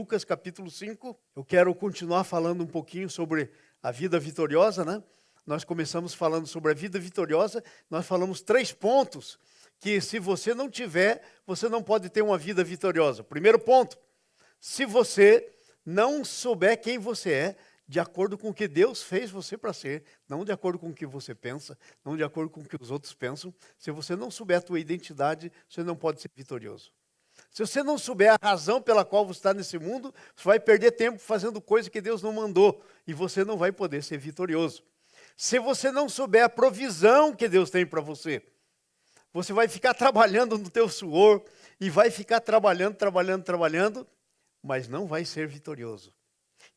Lucas capítulo 5. Eu quero continuar falando um pouquinho sobre a vida vitoriosa, né? Nós começamos falando sobre a vida vitoriosa, nós falamos 3 pontos que se você não tiver, você não pode ter uma vida vitoriosa. Primeiro ponto, se você não souber quem você é, de acordo com o que Deus fez você para ser, não de acordo com o que você pensa, não de acordo com o que os outros pensam, se você não souber a tua identidade, você não pode ser vitorioso. Se você não souber a razão pela qual você está nesse mundo, você vai perder tempo fazendo coisa que Deus não mandou, e você não vai poder ser vitorioso. Se você não souber a provisão que Deus tem para você, você vai ficar trabalhando no teu suor, e vai ficar trabalhando, mas não vai ser vitorioso.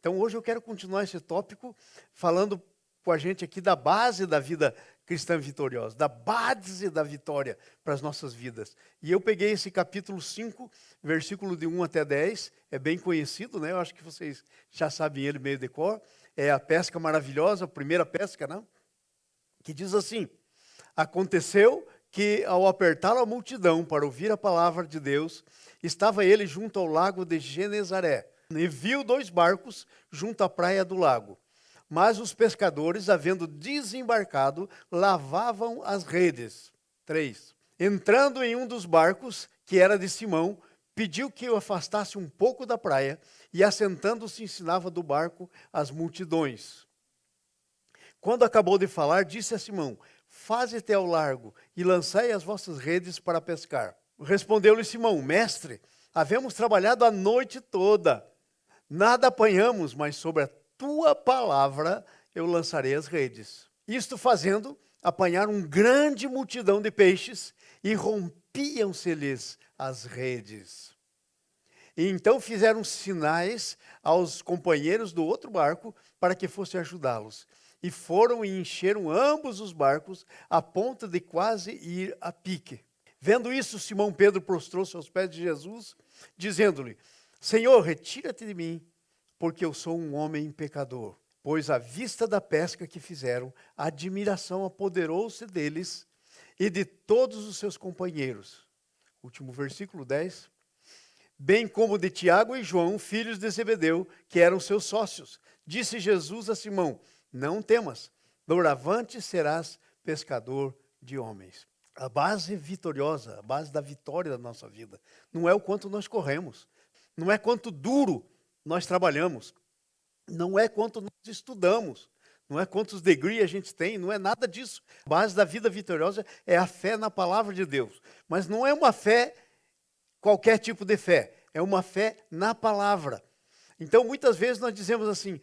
Então hoje eu quero continuar esse tópico falando com a gente aqui da base da vida cristã vitoriosa, da base da vitória para as nossas vidas. E eu peguei esse capítulo 5, versículo de 1 até 10, é bem conhecido, né? Eu acho que vocês já sabem ele meio de cor. É a pesca maravilhosa, a primeira pesca, né? Que diz assim: aconteceu que ao apertá-lo a multidão para ouvir a palavra de Deus, estava ele junto ao lago de Genezaré, e viu 2 barcos junto à praia do lago. Mas os pescadores, havendo desembarcado, lavavam as redes. 3. Entrando em um dos barcos, que era de Simão, pediu que o afastasse um pouco da praia, e assentando-se ensinava do barco as multidões. Quando acabou de falar, disse a Simão: faze-te ao largo e lançai as vossas redes para pescar. Respondeu-lhe Simão: mestre, havemos trabalhado a noite toda, nada apanhamos, mas sobre a tua palavra eu lançarei as redes. Isto fazendo, apanharam uma grande multidão de peixes e rompiam-se-lhes as redes. E então fizeram sinais aos companheiros do outro barco para que fossem ajudá-los. E foram e encheram ambos os barcos a ponto de quase ir a pique. Vendo isso, Simão Pedro prostrou-se aos pés de Jesus, dizendo-lhe: Senhor, retira-te de mim, porque eu sou um homem pecador. Pois à vista da pesca que fizeram, a admiração apoderou-se deles e de todos os seus companheiros. Último versículo 10. Bem como de Tiago e João, filhos de Zebedeu, que eram seus sócios. Disse Jesus a Simão: não temas, doravante serás pescador de homens. A base vitoriosa, a base da vitória da nossa vida, não é o quanto nós corremos, não é quanto duro nós trabalhamos, não é quanto nós estudamos, não é quantos degrees a gente tem, não é nada disso. A base da vida vitoriosa é a fé na palavra de Deus, mas não é uma fé, qualquer tipo de fé, é uma fé na palavra. Então, muitas vezes nós dizemos assim: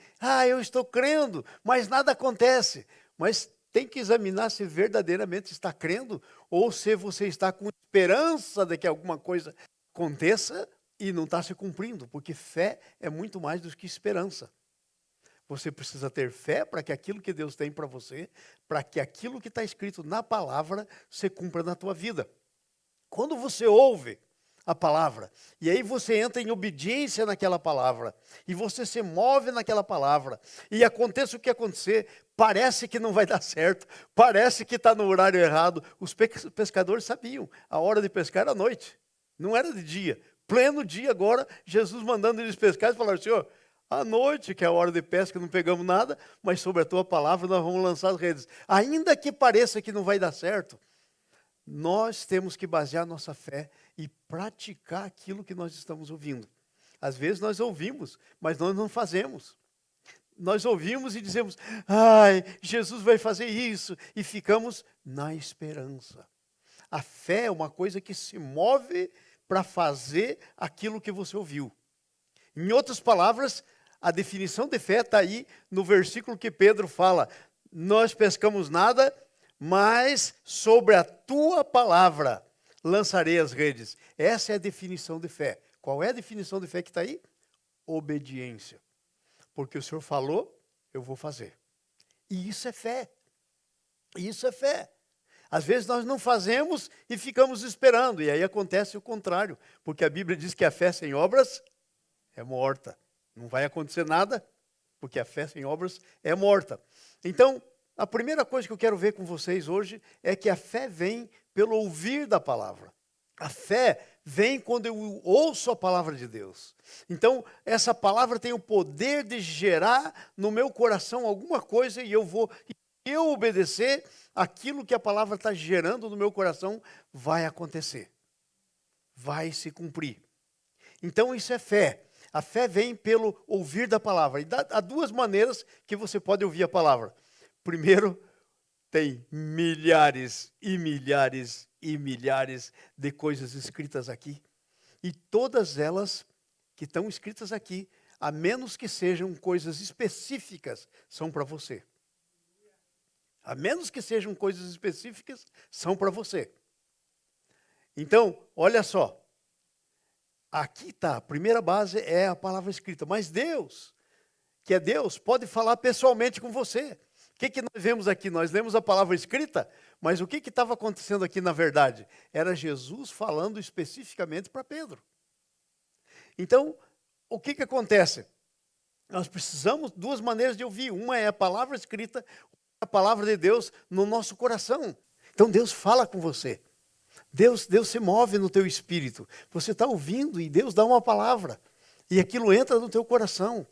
eu estou crendo, mas nada acontece. Mas tem que examinar se verdadeiramente está crendo ou se você está com esperança de que alguma coisa aconteça e não está se cumprindo, porque fé é muito mais do que esperança. Você precisa ter fé para que aquilo que Deus tem para você, para que aquilo que está escrito na palavra se cumpra na tua vida. Quando você ouve a palavra, e aí você entra em obediência naquela palavra, e você se move naquela palavra, e aconteça o que acontecer, parece que não vai dar certo, parece que está no horário errado. Os pescadores sabiam, a hora de pescar era à noite, não era de dia. Pleno dia agora, Jesus mandando eles pescar, e falaram: Senhor, à noite, que é a hora de pesca, não pegamos nada, mas sobre a tua palavra nós vamos lançar as redes. Ainda que pareça que não vai dar certo, nós temos que basear nossa fé e praticar aquilo que nós estamos ouvindo. Às vezes nós ouvimos, mas nós não fazemos. Nós ouvimos e dizemos: Jesus vai fazer isso, e ficamos na esperança. A fé é uma coisa que se move para fazer aquilo que você ouviu. Em outras palavras, a definição de fé está aí no versículo que Pedro fala: nós pescamos nada, mas sobre a tua palavra lançarei as redes. Essa é a definição de fé. Qual é a definição de fé que está aí? Obediência. Porque o Senhor falou, eu vou fazer. E isso é fé. Isso é fé. Às vezes nós não fazemos e ficamos esperando, e aí acontece o contrário, porque a Bíblia diz que a fé sem obras é morta. Não vai acontecer nada, porque a fé sem obras é morta. Então, a primeira coisa que eu quero ver com vocês hoje é que a fé vem pelo ouvir da palavra. A fé vem quando eu ouço a palavra de Deus. Então, essa palavra tem o poder de gerar no meu coração alguma coisa e eu obedecer, aquilo que a palavra está gerando no meu coração vai acontecer. Vai se cumprir. Então, isso é fé. A fé vem pelo ouvir da palavra. E há duas maneiras que você pode ouvir a palavra. Primeiro, tem milhares e milhares e milhares de coisas escritas aqui. E todas elas que estão escritas aqui, a menos que sejam coisas específicas, são para você. A menos que sejam coisas específicas, são para você. Então, olha só. Aqui está, a primeira base é a palavra escrita. Mas Deus, que é Deus, pode falar pessoalmente com você. O que nós vemos aqui? Nós lemos a palavra escrita, mas o que estava acontecendo aqui na verdade? Era Jesus falando especificamente para Pedro. Então, o que acontece? Nós precisamos de duas maneiras de ouvir. Uma é a palavra escrita, a palavra de Deus no nosso coração. Então, Deus fala com você. Deus se move no teu espírito. Você está ouvindo e Deus dá uma palavra. E aquilo entra no teu coração.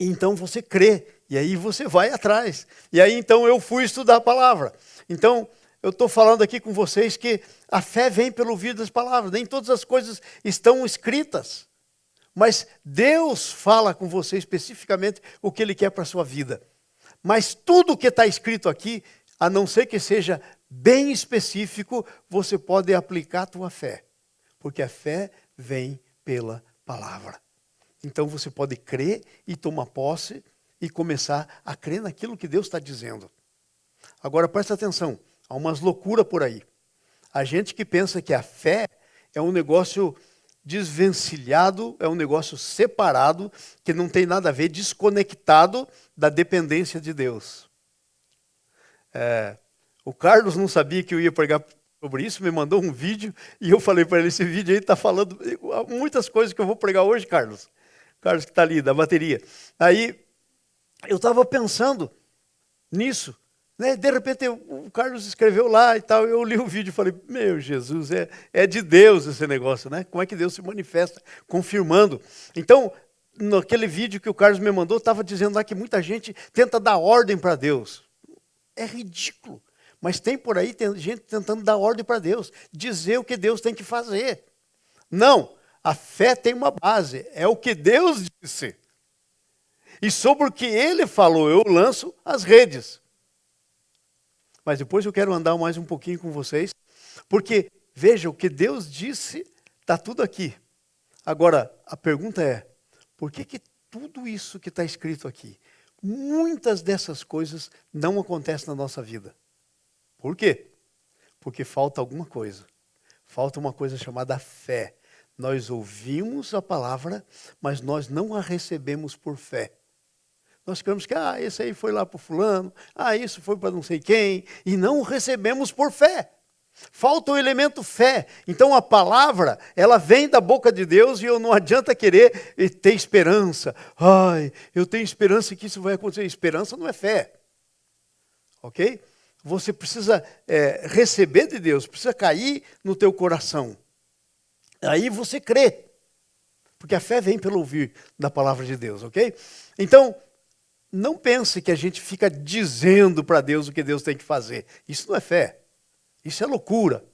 E então você crê. E aí você vai atrás. E aí então eu fui estudar a palavra. Então eu estou falando aqui com vocês que a fé vem pelo ouvir das palavras. Nem todas as coisas estão escritas. Mas Deus fala com você especificamente o que Ele quer para a sua vida. Mas tudo que está escrito aqui, a não ser que seja bem específico, você pode aplicar a tua fé. Porque a fé vem pela palavra. Então você pode crer e tomar posse e começar a crer naquilo que Deus está dizendo. Agora presta atenção, há umas loucuras por aí. A gente que pensa que a fé é um negócio desvencilhado, é um negócio separado, que não tem nada a ver, desconectado da dependência de Deus. O Carlos não sabia que eu ia pregar sobre isso, me mandou um vídeo e eu falei para ele, esse vídeo aí está falando muitas coisas que eu vou pregar hoje, Carlos. Carlos que está ali, da bateria. Aí eu estava pensando nisso, né? De repente o Carlos escreveu lá e tal, eu li o vídeo e falei, meu Jesus, é de Deus esse negócio, né? Como é que Deus se manifesta, confirmando. Então, naquele vídeo que o Carlos me mandou, estava dizendo lá que muita gente tenta dar ordem para Deus. É ridículo. Mas tem por aí gente tentando dar ordem para Deus, dizer o que Deus tem que fazer. Não, a fé tem uma base, é o que Deus disse. E sobre o que Ele falou, eu lanço as redes. Mas depois eu quero andar mais um pouquinho com vocês, porque, veja, o que Deus disse, está tudo aqui. Agora, a pergunta é, por que tudo isso que está escrito aqui, muitas dessas coisas não acontecem na nossa vida? Por quê? Porque falta alguma coisa. Falta uma coisa chamada fé. Nós ouvimos a palavra, mas nós não a recebemos por fé. Nós queremos que, esse aí foi lá para o fulano, isso foi para não sei quem, e não recebemos por fé. Falta o elemento fé. Então a palavra, ela vem da boca de Deus e eu não adianta querer ter esperança. Eu tenho esperança que isso vai acontecer. Esperança não é fé. Ok? Você precisa receber de Deus, precisa cair no teu coração. Aí você crê. Porque a fé vem pelo ouvir da palavra de Deus, ok? Então, não pense que a gente fica dizendo para Deus o que Deus tem que fazer. Isso não é fé. Isso é loucura.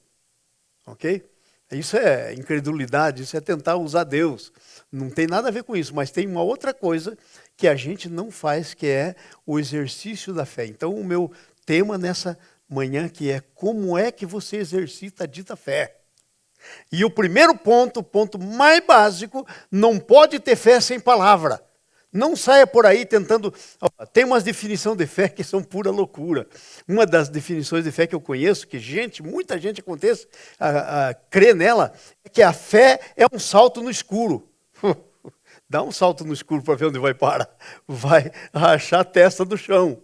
Ok? Isso é incredulidade, isso é tentar usar Deus. Não tem nada a ver com isso, mas tem uma outra coisa que a gente não faz, que é o exercício da fé. Então, o meu tema nessa manhã que é como é que você exercita a dita fé. E o primeiro ponto, o ponto mais básico, não pode ter fé sem palavra. Não saia por aí tentando... Tem umas definições de fé que são pura loucura. Uma das definições de fé que eu conheço, que muita gente crê nela, é que a fé é um salto no escuro. Dá um salto no escuro para ver onde vai parar. Vai rachar a testa do chão.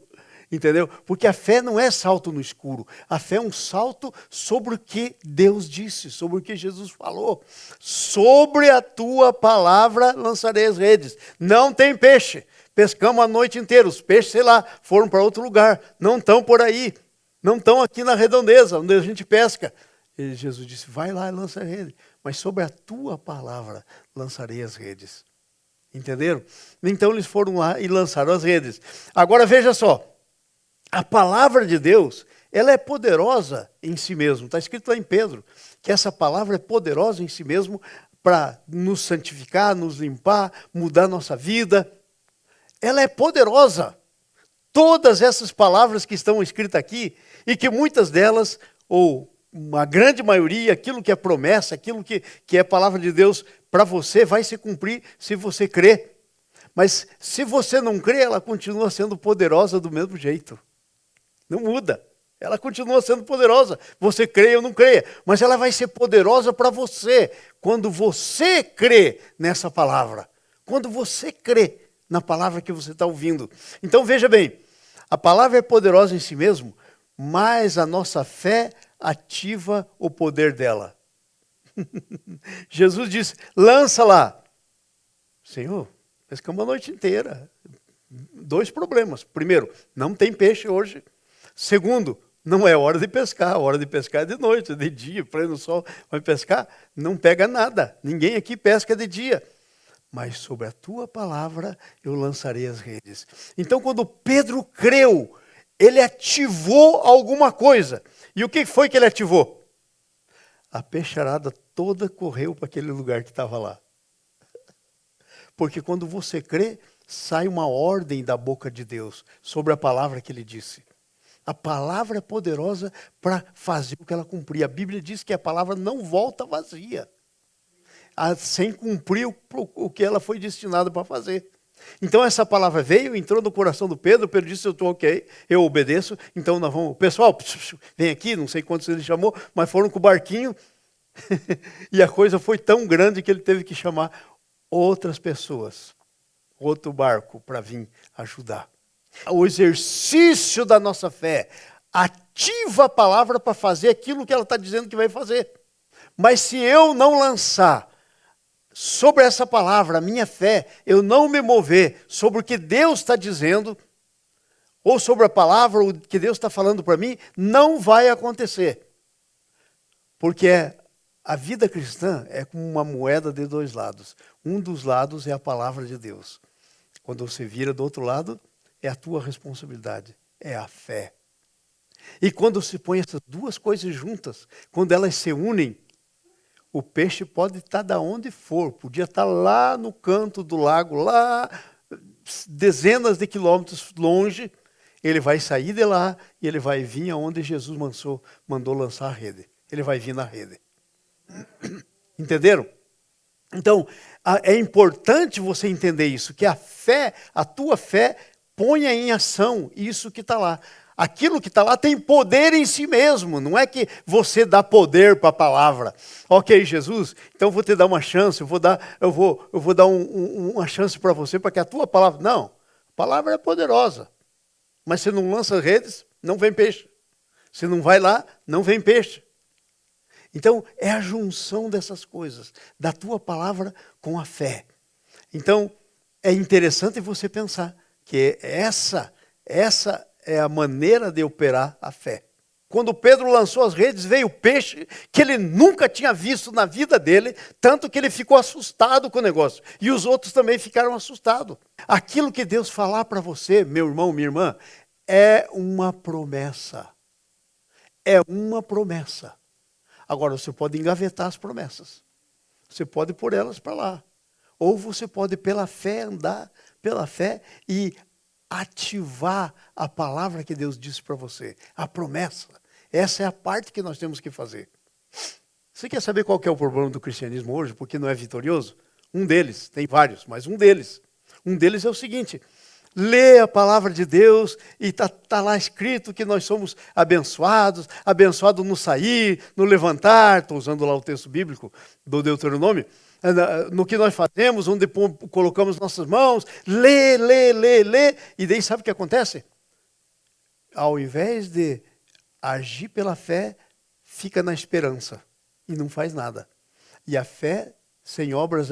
Entendeu? Porque a fé não é salto no escuro. A fé é um salto sobre o que Deus disse, sobre o que Jesus falou. Sobre a tua palavra lançarei as redes. Não tem peixe. Pescamos a noite inteira. Os peixes, sei lá, foram para outro lugar. Não estão por aí. Não estão aqui na redondeza, onde a gente pesca. E Jesus disse, vai lá e lança a rede. Mas sobre a tua palavra lançarei as redes. Entenderam? Então eles foram lá e lançaram as redes. Agora veja só. A palavra de Deus, ela é poderosa em si mesmo. Está escrito lá em Pedro, que essa palavra é poderosa em si mesmo para nos santificar, nos limpar, mudar nossa vida. Ela é poderosa. Todas essas palavras que estão escritas aqui, e que muitas delas, ou uma grande maioria, aquilo que é promessa, aquilo que é palavra de Deus para você, vai se cumprir se você crer. Mas se você não crê, ela continua sendo poderosa do mesmo jeito. Não muda. Ela continua sendo poderosa. Você crê ou não crê. Mas ela vai ser poderosa para você quando você crê nessa palavra. Quando você crê na palavra que você está ouvindo. Então veja bem, a palavra é poderosa em si mesmo, mas a nossa fé ativa o poder dela. Jesus disse, lança lá. Senhor, pescamos a noite inteira. 2 problemas. Primeiro, não tem peixe hoje. Segundo, não é hora de pescar. A hora de pescar é de noite, é de dia, pleno sol. Vai pescar, não pega nada. Ninguém aqui pesca de dia. Mas sobre a tua palavra eu lançarei as redes. Então, quando Pedro creu, ele ativou alguma coisa. E o que foi que ele ativou? A peixarada toda correu para aquele lugar que estava lá. Porque quando você crê, sai uma ordem da boca de Deus sobre a palavra que ele disse. A palavra é poderosa para fazer o que ela cumprir. A Bíblia diz que a palavra não volta vazia, sem cumprir o que ela foi destinada para fazer. Então essa palavra veio, entrou no coração do Pedro. Pedro disse, eu estou ok, eu obedeço. Então nós vamos, pessoal, vem aqui, não sei quantos ele chamou, mas foram com o barquinho. E a coisa foi tão grande que ele teve que chamar outras pessoas, outro barco para vir ajudar. O exercício da nossa fé ativa a palavra para fazer aquilo que ela está dizendo que vai fazer. Mas se eu não lançar sobre essa palavra a minha fé, eu não me mover sobre o que Deus está dizendo, ou sobre a palavra, o que Deus está falando para mim, não vai acontecer. Porque a vida cristã é como uma moeda de 2 lados. Um dos lados é a palavra de Deus. Quando você vira do outro lado, é a tua responsabilidade, é a fé. E quando se põe essas 2 coisas juntas, quando elas se unem, o peixe pode estar da onde for, podia estar lá no canto do lago, lá dezenas de quilômetros longe, ele vai sair de lá e ele vai vir aonde Jesus mandou lançar a rede. Ele vai vir na rede. Entenderam? Então, é importante você entender isso, que a fé, a tua fé, ponha em ação isso que está lá. Aquilo que está lá tem poder em si mesmo, não é que você dá poder para a palavra. Ok, Jesus, então eu vou te dar uma chance, eu vou dar uma chance para você, para que a tua palavra... Não, a palavra é poderosa, mas se não lança redes, não vem peixe. Se não vai lá, não vem peixe. Então, é a junção dessas coisas, da tua palavra com a fé. Então, é interessante você pensar que essa é a maneira de operar a fé. Quando Pedro lançou as redes, veio peixe que ele nunca tinha visto na vida dele, tanto que ele ficou assustado com o negócio. E os outros também ficaram assustados. Aquilo que Deus falar para você, meu irmão, minha irmã, é uma promessa. É uma promessa. Agora, você pode engavetar as promessas. Você pode pôr elas para lá. Ou você pode, pela fé, andar pela fé e ativar a palavra que Deus disse para você. A promessa. Essa é a parte que nós temos que fazer. Você quer saber qual que é o problema do cristianismo hoje? Porque não é vitorioso? Um deles, tem vários, mas um deles. Um deles é o seguinte... Lê a palavra de Deus e está lá escrito que nós somos abençoados, abençoados no sair, no levantar, estou usando lá o texto bíblico do Deuteronômio, no que nós fazemos, onde colocamos nossas mãos, lê, e daí sabe o que acontece? Ao invés de agir pela fé, fica na esperança e não faz nada. E a fé sem obras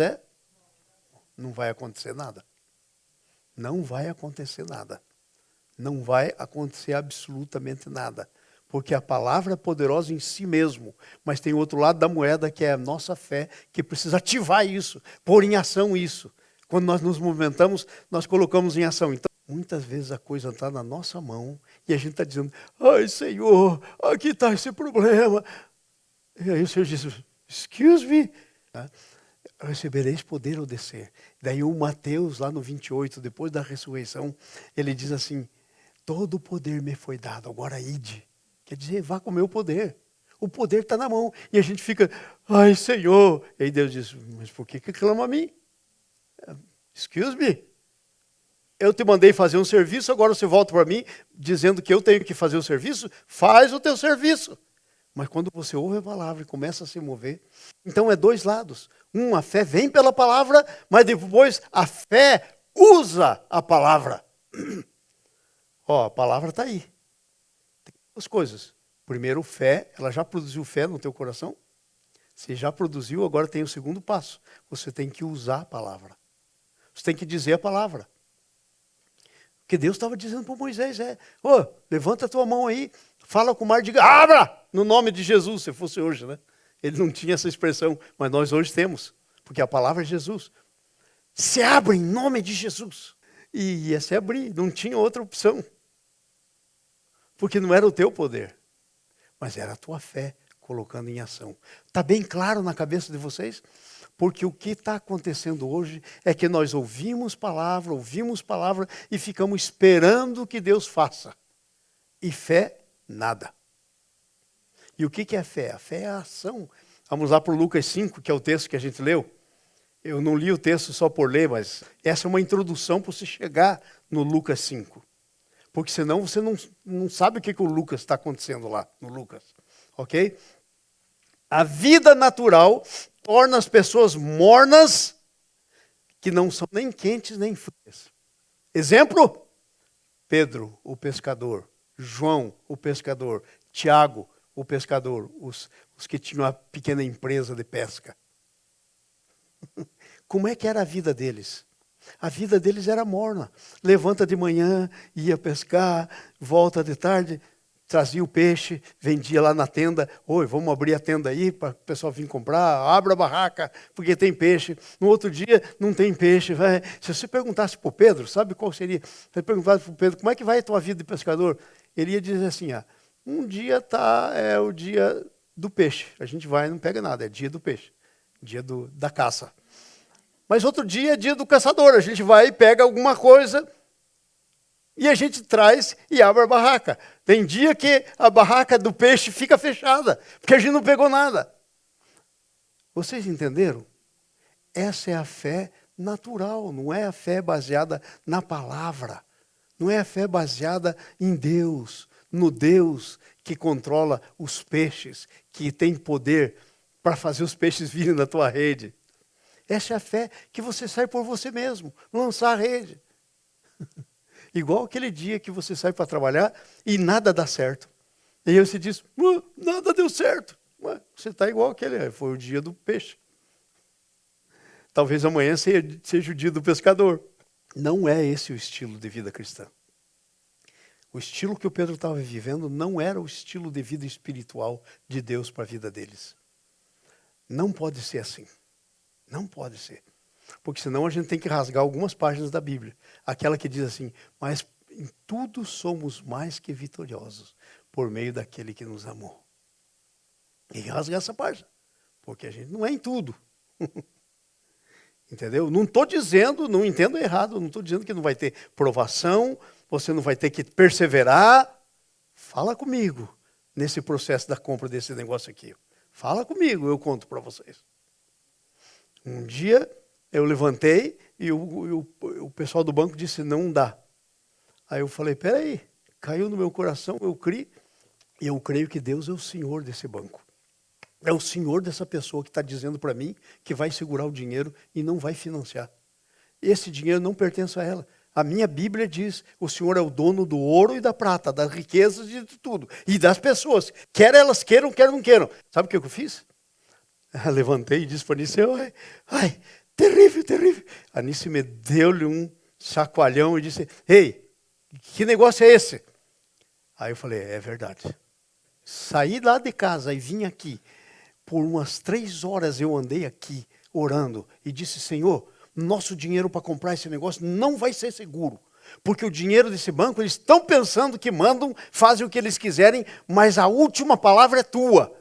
não vai acontecer nada. Não vai acontecer nada. Não vai acontecer absolutamente nada. Porque a palavra é poderosa em si mesmo, mas tem outro lado da moeda que é a nossa fé, que precisa ativar isso, pôr em ação isso. Quando nós nos movimentamos, nós colocamos em ação. Então, muitas vezes a coisa está na nossa mão e a gente está dizendo, ai Senhor, aqui está esse problema. E aí o Senhor diz, excuse me, recebereis poder ao descer. Daí o Mateus, lá no 28, depois da ressurreição, ele diz assim, todo o poder me foi dado, agora ide. Quer dizer, vá com o meu poder. O poder está na mão. E a gente fica, ai Senhor. E aí Deus diz, mas por que clama a mim? Excuse me. Eu te mandei fazer um serviço, agora você volta para mim dizendo que eu tenho que fazer o serviço? Faz o teu serviço. Mas quando você ouve a palavra e começa a se mover, então é dois lados. A fé vem pela palavra, mas depois a fé usa a palavra. Ó, a palavra está aí. Tem duas coisas. Primeiro, fé. Ela já produziu fé no teu coração? Se já produziu, agora tem o segundo passo. Você tem que usar a palavra. Você tem que dizer a palavra. O que Deus estava dizendo para Moisés levanta a tua mão aí, fala com o mar, diga, abra! No nome de Jesus, se fosse hoje, né? Ele não tinha essa expressão, mas nós hoje temos, porque a palavra é Jesus. Se abre em nome de Jesus. E ia se abrir, não tinha outra opção. Porque não era o teu poder, mas era a tua fé colocando em ação. Está bem claro na cabeça de vocês? Porque o que está acontecendo hoje é que nós ouvimos palavra e ficamos esperando que Deus faça. E fé, nada. E o que é fé? A fé é a ação. Vamos lá para o Lucas 5, que é o texto que a gente leu. Eu não li o texto só por ler, mas essa é uma introdução para você chegar no Lucas 5. Porque senão você não sabe o que o Lucas está acontecendo lá no Lucas. Ok? A vida natural torna as pessoas mornas, que não são nem quentes nem frias. Exemplo? Pedro, o pescador. João, o pescador. Tiago, o pescador. Os que tinham a pequena empresa de pesca. Como é que era a vida deles? A vida deles era morna. Levanta de manhã, ia pescar, volta de tarde, trazia o peixe, vendia lá na tenda. Oi, vamos abrir a tenda aí para o pessoal vir comprar. Abra a barraca, porque tem peixe. No outro dia, não tem peixe. Se você perguntasse para o Pedro, sabe qual seria? Se você perguntasse para o Pedro, como é que vai a tua vida de pescador? Ele ia dizer assim, um dia é o dia do peixe. A gente vai e não pega nada, é dia do peixe. Dia da caça. Mas outro dia é dia do caçador. A gente vai e pega alguma coisa e a gente traz e abre a barraca. Tem dia que a barraca do peixe fica fechada, porque a gente não pegou nada. Vocês entenderam? Essa é a fé natural, não é a fé baseada na palavra. Não é a fé baseada em Deus, no Deus que controla os peixes, que tem poder para fazer os peixes virem na tua rede. Essa é a fé que você sai por você mesmo, lançar a rede. Igual aquele dia que você sai para trabalhar e nada dá certo. E aí você diz, nada deu certo. Você está igual aquele, foi o dia do peixe. Talvez amanhã seja o dia do pescador. Não é esse o estilo de vida cristã. O estilo que o Pedro estava vivendo não era o estilo de vida espiritual de Deus para a vida deles. Não pode ser assim. Não pode ser. Porque senão a gente tem que rasgar algumas páginas da Bíblia. Aquela que diz assim, mas em tudo somos mais que vitoriosos por meio daquele que nos amou. E rasgar essa página. Porque a gente não é em tudo. Entendeu? Não estou dizendo, não entendo errado, não estou dizendo que não vai ter provação, você não vai ter que perseverar. Fala comigo nesse processo da compra desse negócio aqui. Fala comigo, eu conto para vocês. Um dia eu levantei e o pessoal do banco disse, não dá. Aí eu falei, peraí, caiu no meu coração, eu creio que Deus é o Senhor desse banco. É o Senhor dessa pessoa que está dizendo para mim que vai segurar o dinheiro e não vai financiar. Esse dinheiro não pertence a ela. A minha Bíblia diz, o Senhor é o dono do ouro e da prata, das riquezas e de tudo. E das pessoas, quer elas queiram, quer não queiram. Sabe o que eu fiz? Eu levantei e disse para a Anice, ai, terrível, terrível. A Anice me deu-lhe um chacoalhão e disse, ei, que negócio é esse? Aí eu falei, é verdade. Saí lá de casa e vim aqui. Por umas 3 horas eu andei aqui orando e disse, Senhor, nosso dinheiro para comprar esse negócio não vai ser seguro. Porque o dinheiro desse banco, eles estão pensando que mandam, fazem o que eles quiserem, mas a última palavra é tua.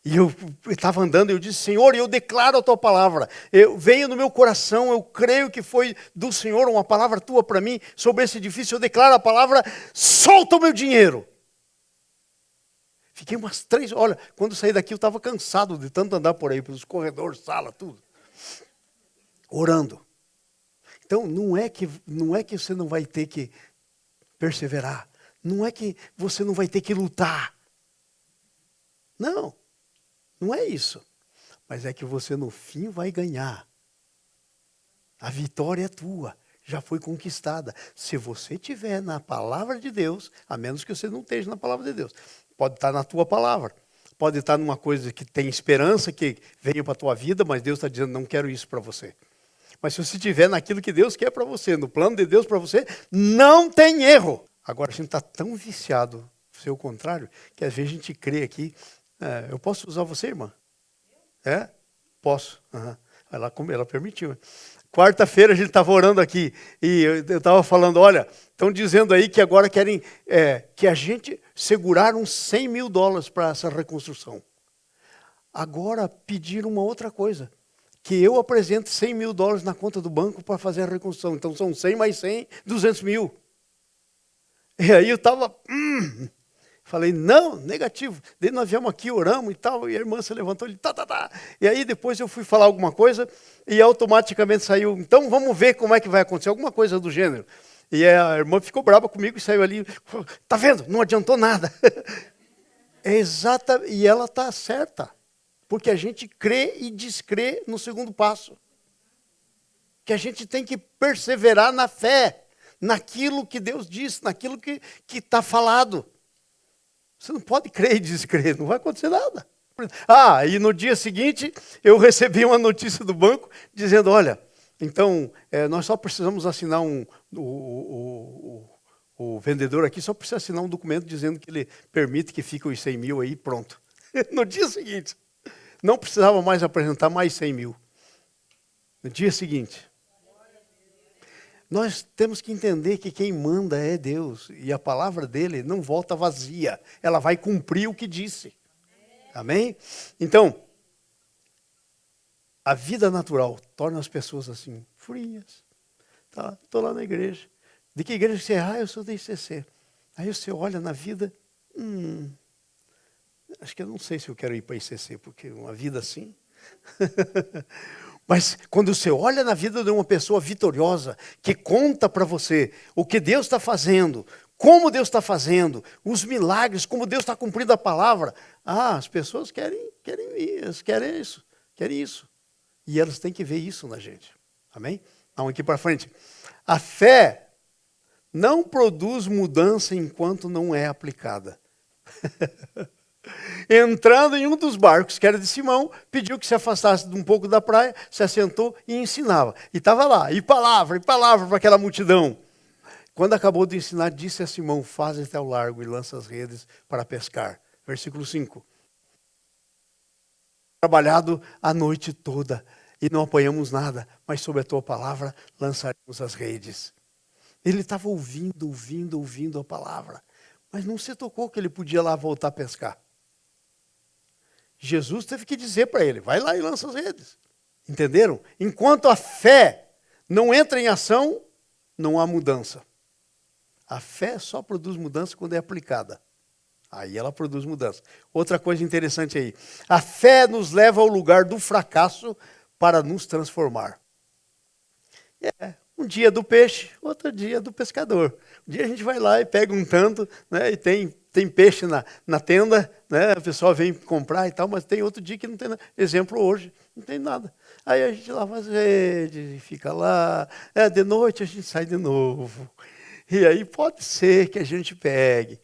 E eu estava andando e eu disse, Senhor, eu declaro a tua palavra. Veio no meu coração, eu creio que foi do Senhor uma palavra tua para mim sobre esse edifício. Eu declaro a palavra, solta o meu dinheiro. Fiquei umas 3 horas. Olha, quando saí daqui eu estava cansado de tanto andar por aí, pelos corredores, sala, tudo. Orando. Então, não é que você não vai ter que perseverar. Não é que você não vai ter que lutar. Não. Não é isso. Mas é que você no fim vai ganhar. A vitória é tua. Já foi conquistada. Se você estiver na palavra de Deus, a menos que você não esteja na palavra de Deus. Pode estar na tua palavra. Pode estar numa coisa que tem esperança, que veio para a tua vida, mas Deus está dizendo, não quero isso para você. Mas se você estiver naquilo que Deus quer para você, no plano de Deus para você, não tem erro. Agora, a gente está tão viciado, ser o contrário, que às vezes a gente crê aqui. Eu posso usar você, irmã? É? Posso. Uhum. Ela permitiu. Quarta-feira a gente estava orando aqui e eu estava falando, olha, estão dizendo aí que agora querem que a gente seguraram $100 mil para essa reconstrução. Agora pediram uma outra coisa, que eu apresente $100 mil na conta do banco para fazer a reconstrução. Então são 100 mais 100, 200 mil. E aí eu estava... Falei, não, negativo. Daí nós viemos aqui, oramos e tal, e a irmã se levantou e tá. E aí depois eu fui falar alguma coisa e automaticamente saiu, então vamos ver como é que vai acontecer, alguma coisa do gênero. E a irmã ficou brava comigo e saiu ali, tá vendo? Não adiantou nada. É exata, e ela está certa, porque a gente crê e descrê no segundo passo. Que a gente tem que perseverar na fé, naquilo que Deus disse, naquilo que está falado. Você não pode crer e descrer, não vai acontecer nada. E no dia seguinte, eu recebi uma notícia do banco dizendo, olha, então, nós só precisamos assinar o vendedor aqui só precisa assinar um documento dizendo que ele permite que fique os 100 mil aí, pronto. No dia seguinte, não precisava mais apresentar mais 100 mil. No dia seguinte. Nós temos que entender que quem manda é Deus. E a palavra dele não volta vazia. Ela vai cumprir o que disse. Amém? Então, a vida natural torna as pessoas assim, frias. Tá? Estou lá na igreja. De que igreja você é? Eu sou da ICC. Aí você olha na vida, acho que eu não sei se eu quero ir para a ICC, porque uma vida assim... Mas quando você olha na vida de uma pessoa vitoriosa, que conta para você o que Deus está fazendo, como Deus está fazendo, os milagres, como Deus está cumprindo a palavra, as pessoas querem isso. E elas têm que ver isso na gente. Amém? Vamos aqui para frente. A fé não produz mudança enquanto não é aplicada. Entrando em um dos barcos, que era de Simão, pediu que se afastasse um pouco da praia, se assentou e ensinava. E estava lá, e palavra para aquela multidão. Quando acabou de ensinar, disse a Simão, faze até o largo e lança as redes para pescar. Versículo 5. Trabalhado a noite toda e não apanhamos nada, mas sob a tua palavra lançaremos as redes. Ele estava ouvindo a palavra, mas não se tocou que ele podia lá voltar a pescar. Jesus teve que dizer para ele, vai lá e lança as redes. Entenderam? Enquanto a fé não entra em ação, não há mudança. A fé só produz mudança quando é aplicada. Aí ela produz mudança. Outra coisa interessante aí. A fé nos leva ao lugar do fracasso para nos transformar. Um dia do peixe, outro dia do pescador. Um dia a gente vai lá e pega um tanto, né, e tem peixe na tenda, né, a pessoa vem comprar e tal, mas tem outro dia que não tem nada. Exemplo hoje, não tem nada. Aí a gente lava as redes e fica lá. De noite a gente sai de novo. E aí pode ser que a gente pegue.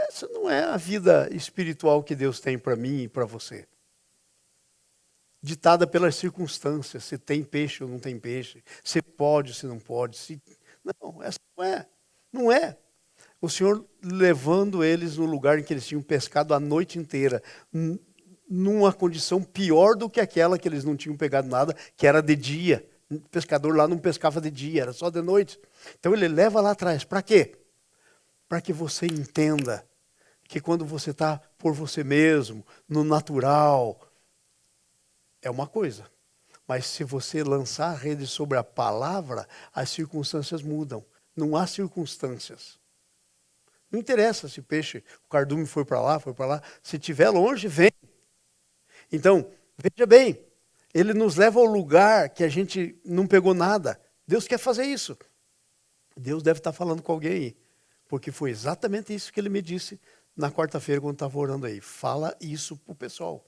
Essa não é a vida espiritual que Deus tem para mim e para você. Ditada pelas circunstâncias, se tem peixe ou não tem peixe, se pode ou se não pode. Não, essa não é. Não é. O Senhor levando eles no lugar em que eles tinham pescado a noite inteira, numa condição pior do que aquela que eles não tinham pegado nada, que era de dia. O pescador lá não pescava de dia, era só de noite. Então ele leva lá atrás. Para quê? Para que você entenda que quando você está por você mesmo, no natural, é uma coisa. Mas se você lançar a rede sobre a palavra, as circunstâncias mudam. Não há circunstâncias. Não interessa se o peixe, o cardume foi para lá, foi para lá. Se estiver longe, vem. Então, veja bem, ele nos leva ao lugar que a gente não pegou nada. Deus quer fazer isso. Deus deve estar falando com alguém aí. Porque foi exatamente isso que ele me disse na quarta-feira quando estava orando aí. Fala isso para o pessoal.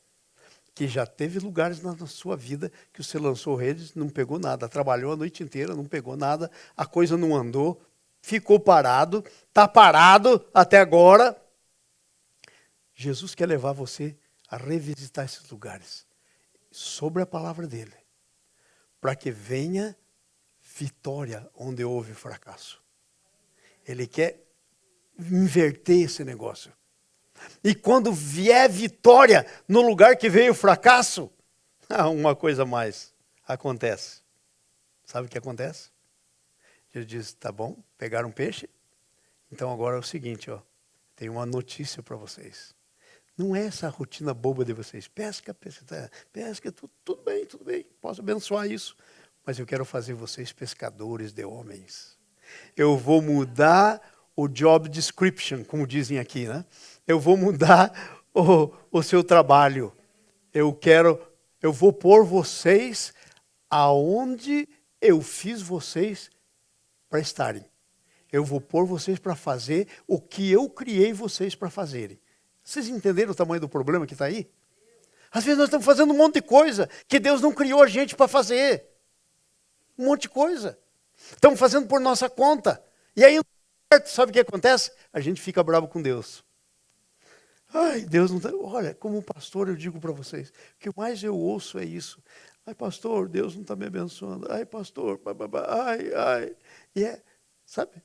Que já teve lugares na sua vida que você lançou redes, não pegou nada. Trabalhou a noite inteira, não pegou nada. A coisa não andou. Ficou parado. Está parado até agora. Jesus quer levar você a revisitar esses lugares. Sobre a palavra dele. Para que venha vitória onde houve fracasso. Ele quer inverter esse negócio. E quando vier vitória no lugar que veio fracasso, uma coisa mais acontece. Sabe o que acontece? Jesus diz, tá bom, pegaram peixe? Então agora é o seguinte, ó, tem uma notícia para vocês. Não é essa rotina boba de vocês. Pesca, tudo bem, posso abençoar isso. Mas eu quero fazer vocês pescadores de homens. Eu vou mudar o job description, como dizem aqui, né? Eu vou mudar o seu trabalho. Eu vou pôr vocês aonde eu fiz vocês para estarem. Eu vou pôr vocês para fazer o que eu criei vocês para fazerem. Vocês entenderam o tamanho do problema que está aí? Às vezes nós estamos fazendo um monte de coisa que Deus não criou a gente para fazer. Um monte de coisa. Estamos fazendo por nossa conta. E aí, sabe o que acontece? A gente fica bravo com Deus. Ai, Deus não está... Olha, como pastor eu digo para vocês, o que mais eu ouço é isso. Ai, pastor, Deus não está me abençoando. Ai, pastor, ai. E sabe?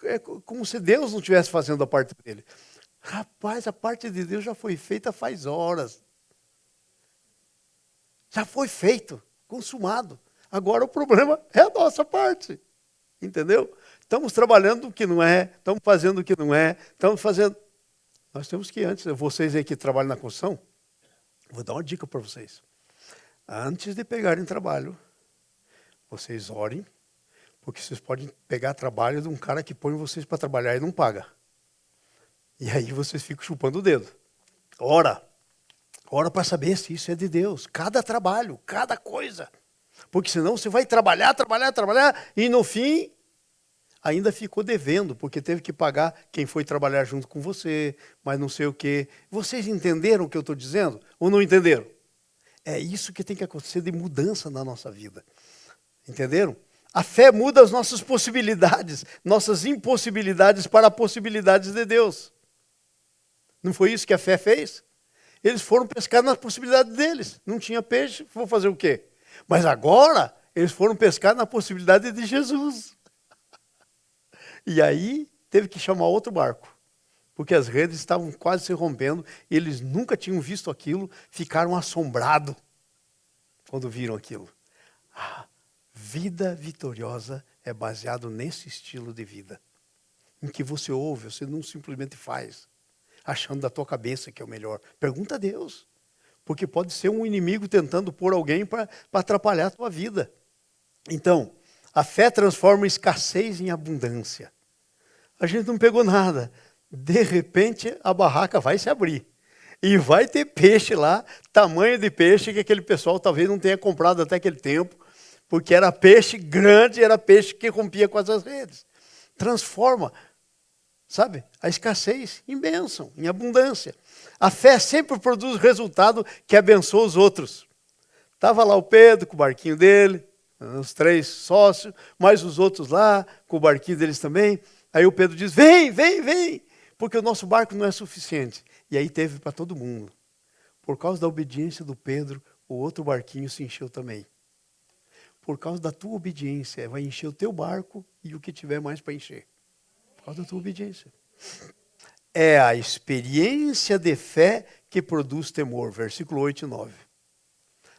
É como se Deus não estivesse fazendo a parte dele. Rapaz, a parte de Deus já foi feita faz horas. Já foi feito, consumado. Agora o problema é a nossa parte. Entendeu? Estamos trabalhando o que não é, estamos fazendo o que não é, estamos fazendo... Nós temos que antes, vocês aí que trabalham na construção, vou dar uma dica para vocês. Antes de pegarem trabalho, vocês orem, porque vocês podem pegar trabalho de um cara que põe vocês para trabalhar e não paga. E aí vocês ficam chupando o dedo. Ora para saber se isso é de Deus. Cada trabalho, cada coisa. Porque senão você vai trabalhar, e no fim ainda ficou devendo, porque teve que pagar quem foi trabalhar junto com você, mas não sei o quê. Vocês entenderam o que eu estou dizendo? Ou não entenderam? É isso que tem que acontecer de mudança na nossa vida. Entenderam? A fé muda as nossas possibilidades, nossas impossibilidades para possibilidades de Deus. Não foi isso que a fé fez? Eles foram pescar nas possibilidades deles. Não tinha peixe, vou fazer o quê? Mas agora, eles foram pescar na possibilidade de Jesus. E aí, teve que chamar outro barco. Porque as redes estavam quase se rompendo. E eles nunca tinham visto aquilo. Ficaram assombrados quando viram aquilo. A vida vitoriosa é baseado nesse estilo de vida. Em que você ouve, você não simplesmente faz. Achando da tua cabeça que é o melhor. Pergunta a Deus. Porque pode ser um inimigo tentando pôr alguém para atrapalhar a tua vida. Então, a fé transforma escassez em abundância. A gente não pegou nada. De repente, a barraca vai se abrir. E vai ter peixe lá, tamanho de peixe que aquele pessoal talvez não tenha comprado até aquele tempo. Porque era peixe grande, era peixe que rompia com as redes. Transforma. Sabe? A escassez em bênção, em abundância. A fé sempre produz resultado que abençoa os outros. Estava lá o Pedro com o barquinho dele, os 3 sócios, mais os outros lá com o barquinho deles também. Aí o Pedro diz, vem, porque o nosso barco não é suficiente. E aí teve para todo mundo. Por causa da obediência do Pedro, o outro barquinho se encheu também. Por causa da tua obediência, vai encher o teu barco e o que tiver mais para encher. Por causa da tua obediência. É a experiência de fé que produz temor. Versículo 8 e 9.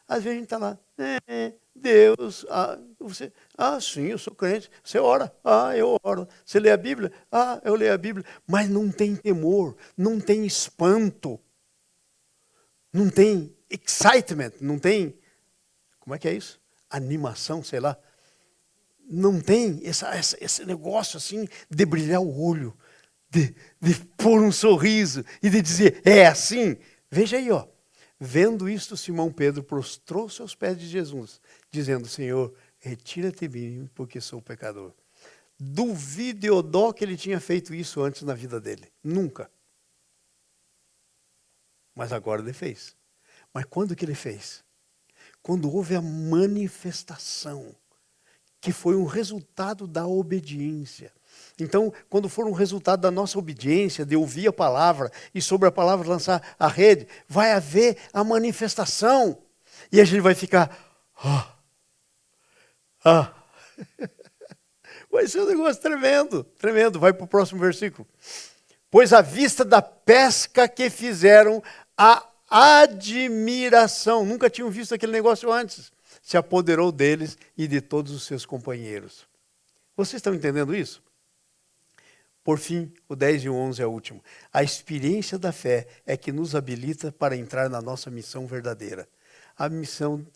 Às vezes a gente está lá, Deus, sim, eu sou crente. Você ora? Eu oro. Você lê a Bíblia? Eu leio a Bíblia. Mas não tem temor, não tem espanto, não tem excitement, não tem, como é que é isso? Animação, sei lá. Não tem esse negócio assim de brilhar o olho, de pôr um sorriso e de dizer, é assim. Veja aí, ó. Vendo isto, Simão Pedro prostrou-se aos pés de Jesus, dizendo, Senhor, retira-te de mim, porque sou pecador. Duvido dó que ele tinha feito isso antes na vida dele. Nunca. Mas agora ele fez. Mas quando que ele fez? Quando houve a manifestação, que foi um resultado da obediência. Então, quando for um resultado da nossa obediência, de ouvir a palavra e sobre a palavra lançar a rede, vai haver a manifestação. E a gente vai ficar, vai ser um negócio tremendo, tremendo. Vai para o próximo versículo. Pois à vista da pesca que fizeram, a admiração, nunca tinham visto aquele negócio antes, se apoderou deles e de todos os seus companheiros. Vocês estão entendendo isso? Por fim, o 10 e o 11 é o último. A experiência da fé é que nos habilita para entrar na nossa missão verdadeira. A missão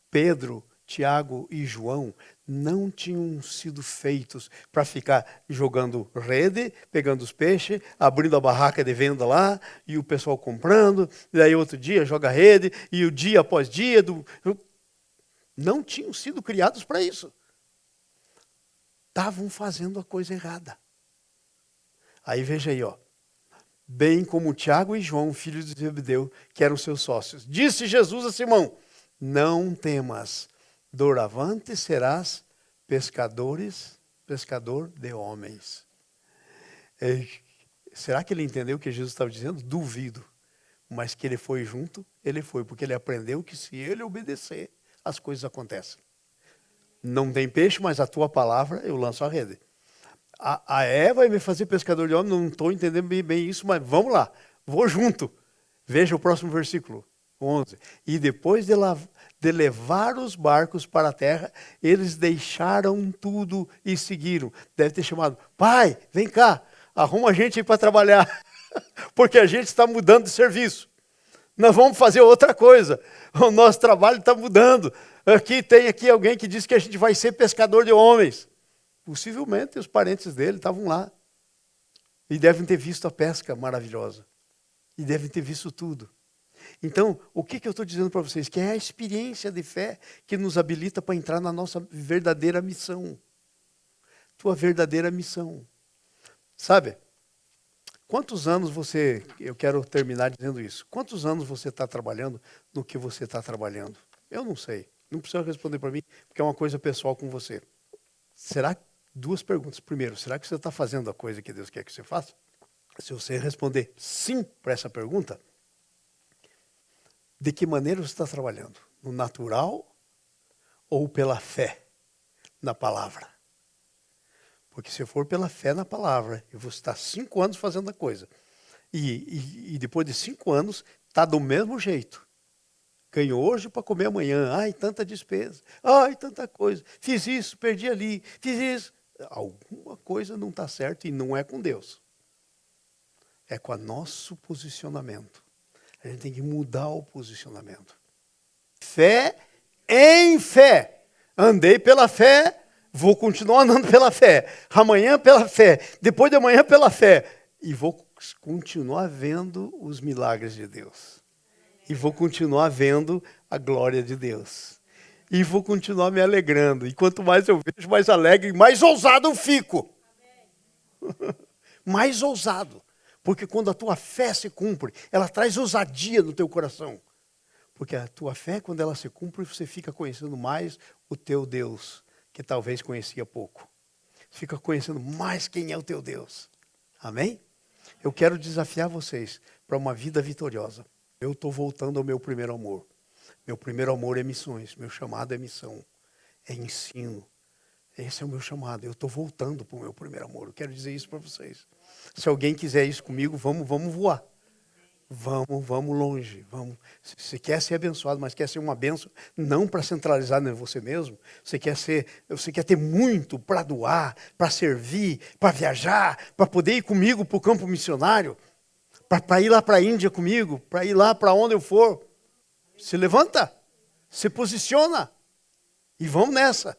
Pedro, Tiago e João não tinham sido feitos para ficar jogando rede, pegando os peixes, abrindo a barraca de venda lá, e o pessoal comprando, e daí outro dia joga rede, e o dia após dia... Não tinham sido criados para isso. Estavam fazendo a coisa errada. Aí veja aí, ó. Bem como Tiago e João, filhos de Zebedeu, que eram seus sócios. Disse Jesus a Simão, não temas, doravante serás pescador de homens. Será que ele entendeu o que Jesus estava dizendo? Duvido. Mas que ele foi junto, ele foi, porque ele aprendeu que se ele obedecer, as coisas acontecem. Não tem peixe, mas a tua palavra eu lanço a rede. A Eva vai me fazer pescador de homem, não estou entendendo bem isso, mas vamos lá, vou junto. Veja o próximo versículo, 11. E depois de levar os barcos para a terra, eles deixaram tudo e seguiram. Deve ter chamado, pai, vem cá, arruma a gente aí para trabalhar, porque a gente está mudando de serviço. Nós vamos fazer outra coisa, o nosso trabalho está mudando. Tem aqui alguém que diz que a gente vai ser pescador de homens. Possivelmente os parentes dele estavam lá. E devem ter visto a pesca maravilhosa. E devem ter visto tudo. Então, o que eu estou dizendo para vocês? Que é a experiência de fé que nos habilita para entrar na nossa verdadeira missão. Tua verdadeira missão. Sabe? Quantos anos eu quero terminar dizendo isso. Quantos anos você está trabalhando no que você está trabalhando? Eu não sei. Não precisa responder para mim, porque é uma coisa pessoal com você. Será que... Duas perguntas. Primeiro, será que você está fazendo a coisa que Deus quer que você faça? Se você responder sim para essa pergunta, de que maneira você está trabalhando? No natural ou pela fé na palavra? Porque se for pela fé na palavra, e você está 5 anos fazendo a coisa, e depois de 5 anos, está do mesmo jeito. Ganhou hoje para comer amanhã. Ai, tanta despesa. Ai, tanta coisa. Fiz isso, perdi ali. Fiz isso. Alguma coisa não está certa e não é com Deus. É com o nosso posicionamento. A gente tem que mudar o posicionamento. Fé em fé. Andei pela fé, vou continuar andando pela fé. Amanhã pela fé. Depois de amanhã pela fé. E vou continuar vendo os milagres de Deus. E vou continuar vendo a glória de Deus. E vou continuar me alegrando. E quanto mais eu vejo, mais alegre e mais ousado eu fico. Mais ousado. Porque quando a tua fé se cumpre, ela traz ousadia no teu coração. Porque a tua fé, quando ela se cumpre, você fica conhecendo mais o teu Deus, que talvez conhecia pouco. Fica conhecendo mais quem é o teu Deus. Amém? Eu quero desafiar vocês para uma vida vitoriosa. Eu estou voltando ao meu primeiro amor. Meu primeiro amor é missões, meu chamado é missão, é ensino, Esse é o meu chamado. Eu estou voltando para o meu primeiro amor. Eu quero dizer isso para vocês. Se alguém quiser isso comigo, vamos voar. Vamos longe. Vamos. Você quer ser abençoado, mas quer ser uma bênção, não para centralizar em você mesmo. Você quer ter muito para doar, para servir, para viajar, para poder ir comigo para o campo missionário, para ir lá para a Índia comigo, para ir lá para onde eu for. Se levanta, se posiciona e vamos nessa.